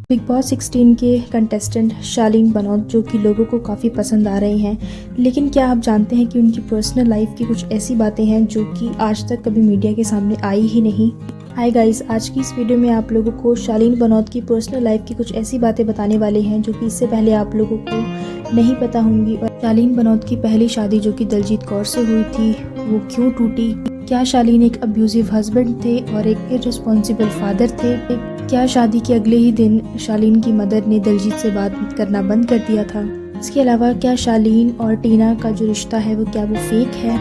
Big boss 16 के contestant शालीन बनौत जो कि लोगों को काफ़ी पसंद आ रही हैं, लेकिन क्या आप जानते हैं कि उनकी पर्सनल लाइफ की कुछ ऐसी बातें हैं जो कि आज तक कभी मीडिया के सामने आई ही नहीं। हाय गाइस, आज की इस वीडियो में आप लोगों को शालीन बनौत की पर्सनल लाइफ की कुछ ऐसी बातें बताने वाले हैं जो कि इससे पहले आप लोगों को नहीं पता होंगी। और शालीन बनौत की पहली शादी जो कि दलजीत कौर से हुई थी वो क्यों टूटी, क्या शालीन एक अब्यूजिव हस्बैंड थे और एक इररिस्पॉन्सिबल फादर थे, क्या शादी के अगले ही दिन शालीन की मदर ने दलजीत से बात करना बंद कर दिया था, इसके अलावा क्या शालीन और टीना का जो रिश्ता है वो क्या वो फेक है।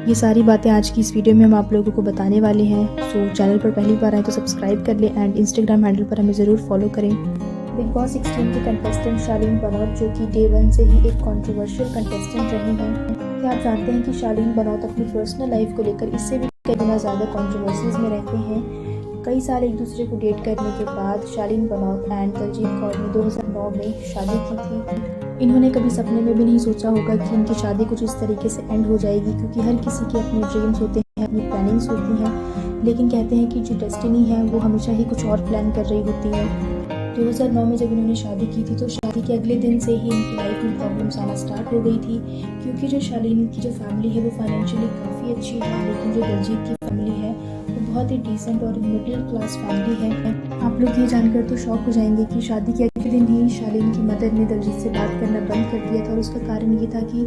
ये सारी बातें आज की इस वीडियो में हम आप लोगों को बताने वाले हैं। सो चैनल पर पहली बार आए तो सब्सक्राइब कर लें एंड इंस्टाग्राम हैंडल पर हमें ज़रूर फॉलो करें। बिग बॉस 16 के कंटेस्टेंट शालीन बनौत जो कि डे 1 से ही एक कंट्रोवर्शियल कंटेस्टेंट रही हैं। क्या आप जानते हैं कि शालीन बनौत अपनी पर्सनल लाइफ को लेकर इससे भी कई गुना ज़्यादा कंट्रोवर्सीज में रहते हैं। कई साल एक दूसरे को डेट करने के बाद शालीन बनौत एंड दलजीत कौर ने 2009 में शादी की थी। इन्होंने कभी सपने में भी नहीं सोचा होगा कि इनकी शादी कुछ इस तरीके से एंड हो जाएगी, क्योंकि हर किसी के अपने ड्रीम्स होते हैं, अपनी प्लानिंग्स होती हैं, लेकिन कहते हैं कि जो डेस्टिनी है वो हमेशा ही कुछ और प्लान कर रही होती है। 2009 में जब इन्होंने शादी की थी तो शादी के अगले दिन से ही इनकी लाइफ में प्रॉब्लम्स आना स्टार्ट हो गई थी, क्योंकि जो शालीन की जो फैमिली है वो फाइनेंशियली काफ़ी अच्छी है, लेकिन जो दलजीत की फैमिली है वो बहुत ही डिसेंट और मिडिल क्लास फैमिली है। आप लोग ये जानकर तो शॉक हो जाएंगे कि शादी के अगले दिन ही शालीन की मदर ने दलजीत से बात करना बंद कर दिया था, और उसका कारण ये था कि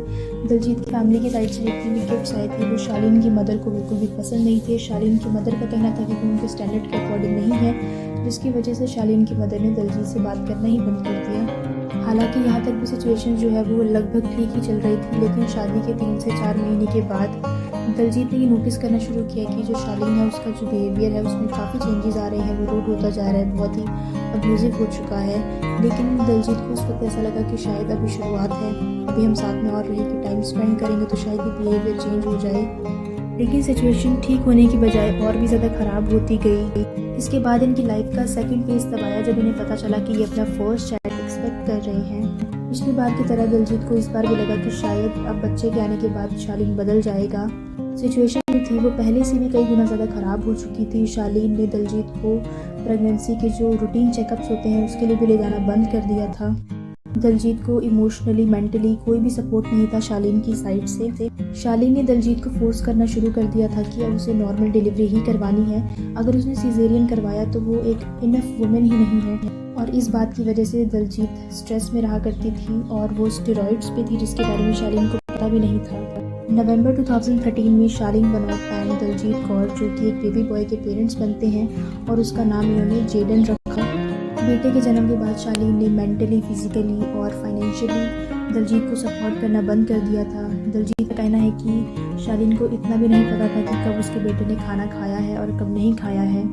दलजीत की फैमिली की साइड से जितनी भी गिफ्ट्स आए थे वो शालीन की मदर को बिल्कुल भी पसंद नहीं थे। शालीन की मदर का कहना था कि वो उनके स्टैंडर्ड के अकॉर्डिंग नहीं है, जिसकी वजह से शालीन की मदर ने दलजीत से बात करना ही बंद कर दिया। हालांकि यहाँ तक भी सिचुएशन जो है वो लगभग ठीक ही चल रही थी, लेकिन शादी के 3 से 4 महीने के बाद दलजीत ने ये नोटिस करना शुरू किया कि जो शालीन है उसका जो बिहेवियर है उसमें काफ़ी चेंजेस आ रहे हैं, वो रूड होता जा रहा है, बहुत ही अब्यूजिव हो चुका है। लेकिन दलजीत को उस वक्त ऐसा लगा कि शायद अभी शुरुआत है, अभी हम साथ में और रह के टाइम स्पेंड करेंगे तो शायद ये बिहेवियर चेंज हो जाए। लेकिन सिचुएशन ठीक होने की बजाय और भी ज़्यादा ख़राब होती गई। इसके बाद इनकी लाइफ का सेकंड फेज तब आया जब इन्हें पता चला कि ये अपना फर्स्ट चाइल्ड एक्सपेक्ट कर रहे हैं। पिछली बार की तरह दलजीत को इस बार भी लगा कि शायद अब बच्चे के आने के बाद शालीन बदल जाएगा। सिचुएशन जो थी वो पहले से भी कई गुना ज़्यादा ख़राब हो चुकी थी। शालीन ने दलजीत को प्रेगनेंसी के जो रूटीन चेकअप्स होते हैं उसके लिए भी ले जाना बंद कर दिया था। दलजीत को इमोशनली मेंटली कोई भी सपोर्ट नहीं था शालीन की साइड से। शालीन ने दलजीत को फोर्स करना शुरू कर दिया था कि अब उसे नॉर्मल डिलीवरी ही करवानी है, अगर उसने सीजेरियन करवाया तो वो एक इनफ वुमेन ही नहीं है। और इस बात की वजह से दलजीत स्ट्रेस में रहा करती थी और वो स्टेरॉइड्स पे थी, जिसके बारे में शालीन को पता भी नहीं था। नवंबर 2013 में शालीन बनौत एंड दलजीत कौर जो कि एक बेबी बॉय के पेरेंट्स बनते हैं और उसका नाम इन्होंने जेडन रखा। बेटे के जन्म के बाद शालीन ने मेंटली, फिजिकली और फाइनेंशियली दलजीत को सपोर्ट करना बंद कर दिया था। दलजीत का कहना है कि शालीन को इतना भी नहीं पता था कि कब उसके बेटे ने खाना खाया है और कब नहीं खाया है,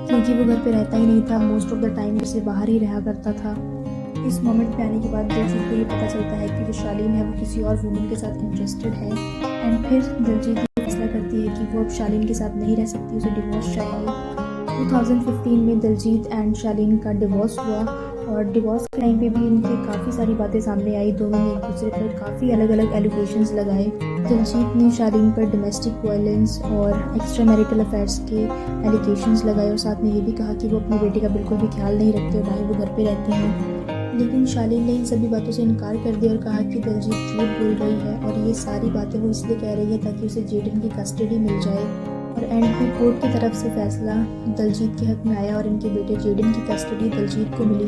क्योंकि वो घर पे रहता ही नहीं था, मोस्ट ऑफ द टाइम से बाहर ही रहा करता था। इस मोमेंट पे आने के बाद दलजीत को ये पता चलता है कि जो शालीन है वो किसी और वुमन के साथ इंटरेस्टेड है, एंड फिर दलजीत ये फैसला करती है कि वो अब शालीन के साथ नहीं रह सकती, उसे डिवोर्स चाहिए। 2015 में दलजीत एंड शालीन का डिवोर्स हुआ, और डिवोर्स के टाइम पे भी इनकी काफ़ी सारी बातें सामने आई। दोनों ने एक दूसरे पर काफ़ी अलग अलग एलिगेशंस लगाए। दलजीत ने शालीन पर डोमेस्टिक वायलेंस और एक्स्ट्रा मैरिटल अफेयर्स के एलिगेशंस लगाए, और साथ में ये भी कहा कि वो अपने बेटे का बिल्कुल भी ख्याल नहीं रखते और ना ही वो घर पे रहते हैं। लेकिन शालीन ने इन सभी बातों से इनकार कर दिया और कहा कि दलजीत झूठ बोल रही है, और ये सारी बातें वो इसलिए कह रही है ताकि उसे जेडन की कस्टडी मिल जाए। और एंड में कोर्ट की तरफ से फैसला दलजीत के हक में आया और इनके बेटे जेडन की कस्टडी दलजीत को मिली।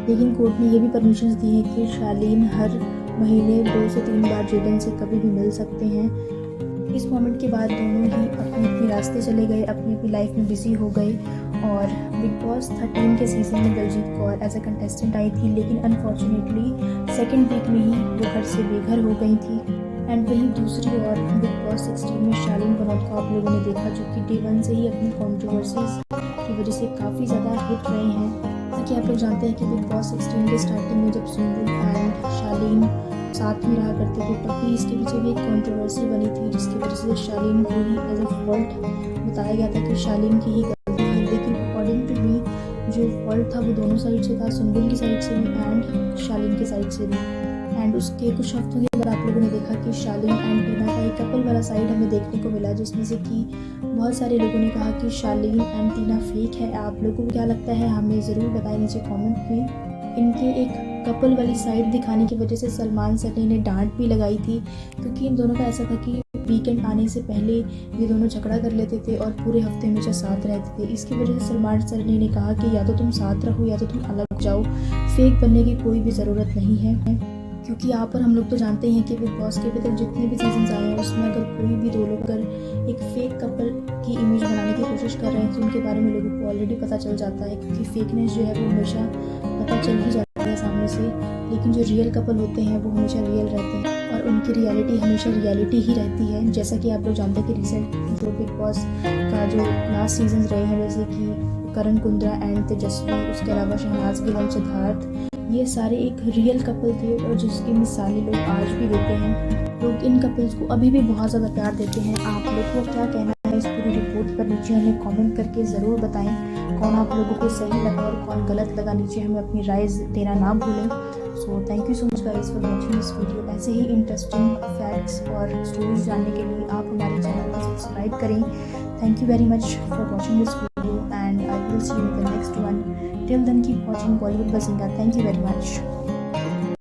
लेकिन कोर्ट ने ये भी परमिशंस दी हैं कि शालीन हर महीने 2 से 3 बार जेडन से कभी भी मिल सकते हैं। इस मोमेंट के बाद दोनों ही अपने अपने रास्ते चले गए, अपनी अपनी लाइफ में बिजी हो गए। और बिग बॉस 13 के सीज़न में Dalljiet Kaur as a contestant आई थी, लेकिन अनफॉर्चुनेटली सेकेंड वीक में ही वो घर से बेघर हो गई थी। एंड वहीं दूसरी ओर बिग बॉस 16 में शालीन बनौत को आप लोगों ने देखा, जो कि डे 1 से ही अपनी कॉन्ट्रोवर्सीज की वजह से काफ़ी ज़्यादा हिट रहे हैं। जैसा कि आप लोग जानते हैं कि बिग बॉस 16 के स्टार्टिंग में जब सुंदर एंड शालीन साथ में रहा करते थे तब भी इसके पीछे भी एक कंट्रोवर्सी बनी थी, जिसकी वजह से शालीन को ही एज अ फॉल्ट बताया गया था कि शालीन की ही गलती है। लेकिन अकॉर्डिंग टू मी जो फॉल्ट था वो दोनों साइड से था, सुंदर की साइड से भी एंड शालीन की साइड से भी। एंड उसके कुछ हफ्तों के बाद आप लोगों ने देखा कि शालीन एंड टीना का एक कपल वाला साइड हमें देखने को मिला, जिसमें से कि बहुत सारे लोगों ने कहा कि शालीन एंड टीना फेक है। आप लोगों को क्या लगता है हमें ज़रूर बताएं नीचे कमेंट में। इनके एक कपल वाली साइड दिखाने की वजह से सलमान सर ने इन्हें डांट भी लगाई थी, क्योंकि इन दोनों का ऐसा था कि वीकेंड आने से पहले ये दोनों झगड़ा कर लेते थे और पूरे हफ्ते हमेशा साथ रहते थे। इसकी वजह से सलमान सर ने इन्हें कहा कि या तो तुम साथ रहो या तो तुम अलग हो जाओ, फेक बनने की कोई भी ज़रूरत नहीं है। क्योंकि यहाँ पर हम लोग तो जानते ही हैं कि बिग बॉस के अभी तक जितने भी सीजन्स आए हैं उसमें अगर कोई भी दो लोग अगर एक फेक कपल की इमेज बनाने की कोशिश कर रहे हैं तो उनके बारे में लोगों को ऑलरेडी पता चल जाता है, क्योंकि फेकनेस जो है वो हमेशा पता चल ही जाती है सामने से। लेकिन जो रियल कपल होते हैं वो हमेशा रियल रहते हैं और उनकी रियलिटी हमेशा रियलिटी ही रहती है। जैसा कि आप लोग जानते हैं कि रिसेंट जो बिग बॉस का जो लास्ट सीजन रहे हैं, जैसे कि करण कुंद्रा एंड तेजस्वी, उसके अलावा शहनाज गिल और सिद्धार्थ, ये सारे एक रियल कपल थे और जिसकी मिसालें लोग आज भी देते हैं। लोग इन कपल्स को अभी भी बहुत ज़्यादा प्यार देते हैं। आप लोग को क्या कहना है इस पूरी रिपोर्ट पर नीचे हमें कमेंट करके ज़रूर बताएं। कौन आप लोगों को सही लगा और कौन गलत लगा, नीचे हमें अपनी राय देना ना भूलें। So thank you so much guys for watching this video. ऐसे ही इंटरेस्टिंग फैक्ट्स और स्टोरीज जानने के लिए आप हमारे चैनल को सब्सक्राइब करें। Thank you very much for watching this video and I will see you in the next one. Till then, keep watching Bollywood Bazinga. Thank you very much.